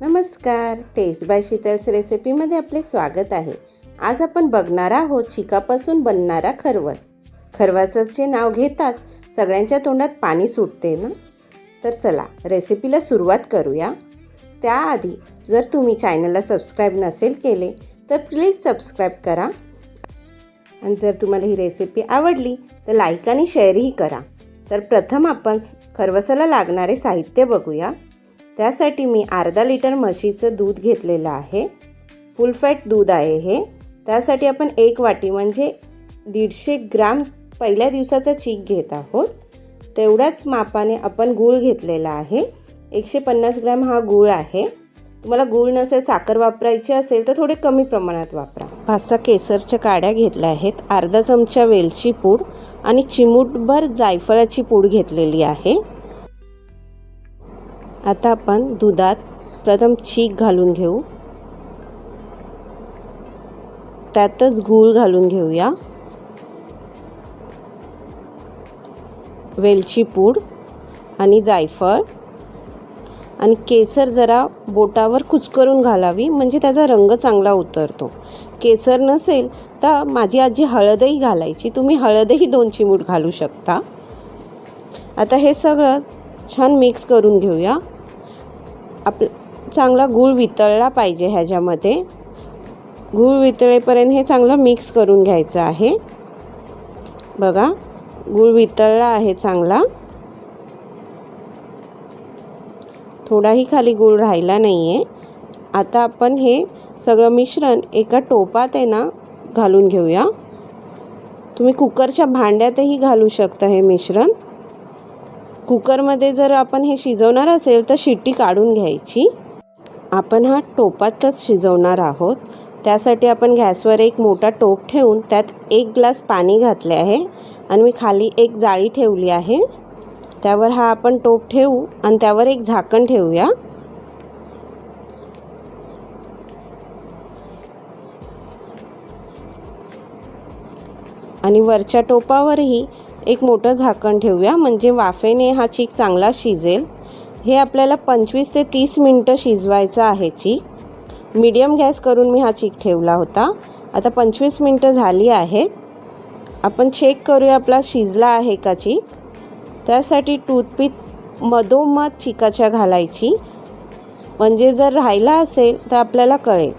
नमस्कार, test by Sheetal's रेसिपीमध्ये आपले स्वागत आहे। आज आपण बघणार आहोत चिकापासून बनणारा खरवस। खरवसाचे नाव घेताच सगळ्यांच्या तोंडात पाणी सुटते ना। तर चला रेसिपीला सुरुवात करूया। त्याआधी जर तुम्ही चॅनलला सबस्क्राइब नसेल केले तर प्लीज सबस्क्राइब करा आणि जर तुम्हाला ही रेसिपी आवडली तर लाईक आणि शेअरही करा। तर प्रथम आपण खरवसाला लागणारे साहित्य बघूया। त्यासाठी मी अर्धा लिटर म्हशीचं दूध घेतलेलं आहे। फुल फॅट दूध आहे हे। त्यासाठी आपण 1 वाटी म्हणजे 150 ग्राम पहिल्या दिवसाचा चीक घेत आहोत। तेवढ्याच मापाने आपण गूळ घेतलेला आहे। 150 ग्राम हा गूळ आहे। तुम्हाला गूळ नसेल साखर वापरायची असेल तर थोडे कमी प्रमाणात वापरा। 5-6 केसरच्या काड्या घेतल्या आहेत। अर्धा चमचा वेलची पूड आणि चिमूटभर जायफळाची पूड घेतलेली आहे। आता आपण दुधात प्रथम चीक घालून घेऊ, त्यातच गूळ घालून घेऊया, वेलची पूड आणि जायफळ आणि केसर जरा बोटावर कुचकरून घालावी म्हणजे त्याचा रंग चांगला उतरतो। केसर नसेल तर माझी आजी हळदही घालायची, तुम्ही हळदही 2 चिमूट घालू शकता। आता हे सगळं छान मिक्स करून घेऊया। चांगला गूळ वितळला पाहिजे। ह्याच्यामध्ये गूळ वितळेपर्यंत हे चांगलं मिक्स करून घ्यायचं आहे। बघा गूळ वितळला आहे चांगला, थोडाही खाली गूळ राहिला नाही आहे। आता आपण हे सगळं मिश्रण एका टोपात आहे ना घालून घेऊया। तुम्ही कुकरच्या भांड्यातही घालू शकता हे मिश्रण। कुकरमध्ये जर आपण हे शिजवणार असेल तर शिट्टी काढून घ्यायची। आपण हा टोपातच शिजवणार आहोत। त्यासाठी आपण गॅसवर एक मोठा टोप ठेवून त्यात 1 ग्लास पाणी घातले आहे आणि मी खाली एक जाळी ठेवली आहे। त्यावर हा आपण टोप ठेवू आणि त्यावर एक झाकण ठेवूया। आणि वरच्या टोपावरही एक मोठं झाकण ठेवूया म्हणजे वाफेने हा चीक चांगला शिजेल। हे आपल्याला 25 ते 30 मिनिटं शिजवायचं आहे चीक। मीडियम गॅस करून मी हा चीक ठेवला होता। आता 25 मिनिटं झाली आहेत। आपण चेक करूया आपला शिजला आहे का चीक। त्यासाठी टूथपिक मधोमध चिकाच्या घालायची म्हणजे जर राहिला असेल तर आपल्याला कळेल।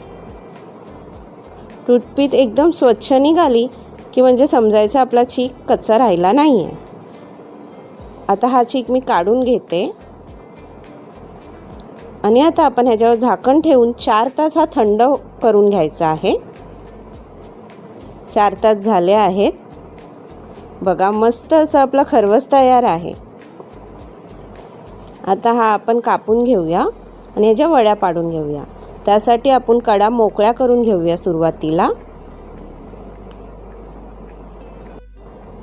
टूथपिक एकदम स्वच्छ निघाली की म्हणजे समजायचं आपला चीक कच्चा राहिला नाही आहे। आता हा चीक मी काढून घेते आणि आता आपण ह्याच्यावर झाकण ठेवून 4 तास हा थंड करून घ्यायचा आहे। 4 तास झाले आहेत। बघा मस्त असं आपला खरवस तयार आहे। आता हा आपण कापून घेऊया आणि ह्याच्या वड्या पाडून घेऊया। त्यासाठी आपण कडा मोकळ्या करून घेऊया सुरुवातीला।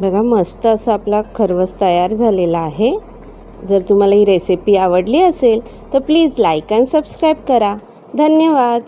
बघा मस्त असा आपला खरवस तयार झालेला आहे। जर तुम्हाला ही रेसिपी आवडली असेल तर प्लीज लाईक आणि सबस्क्राइब करा। धन्यवाद।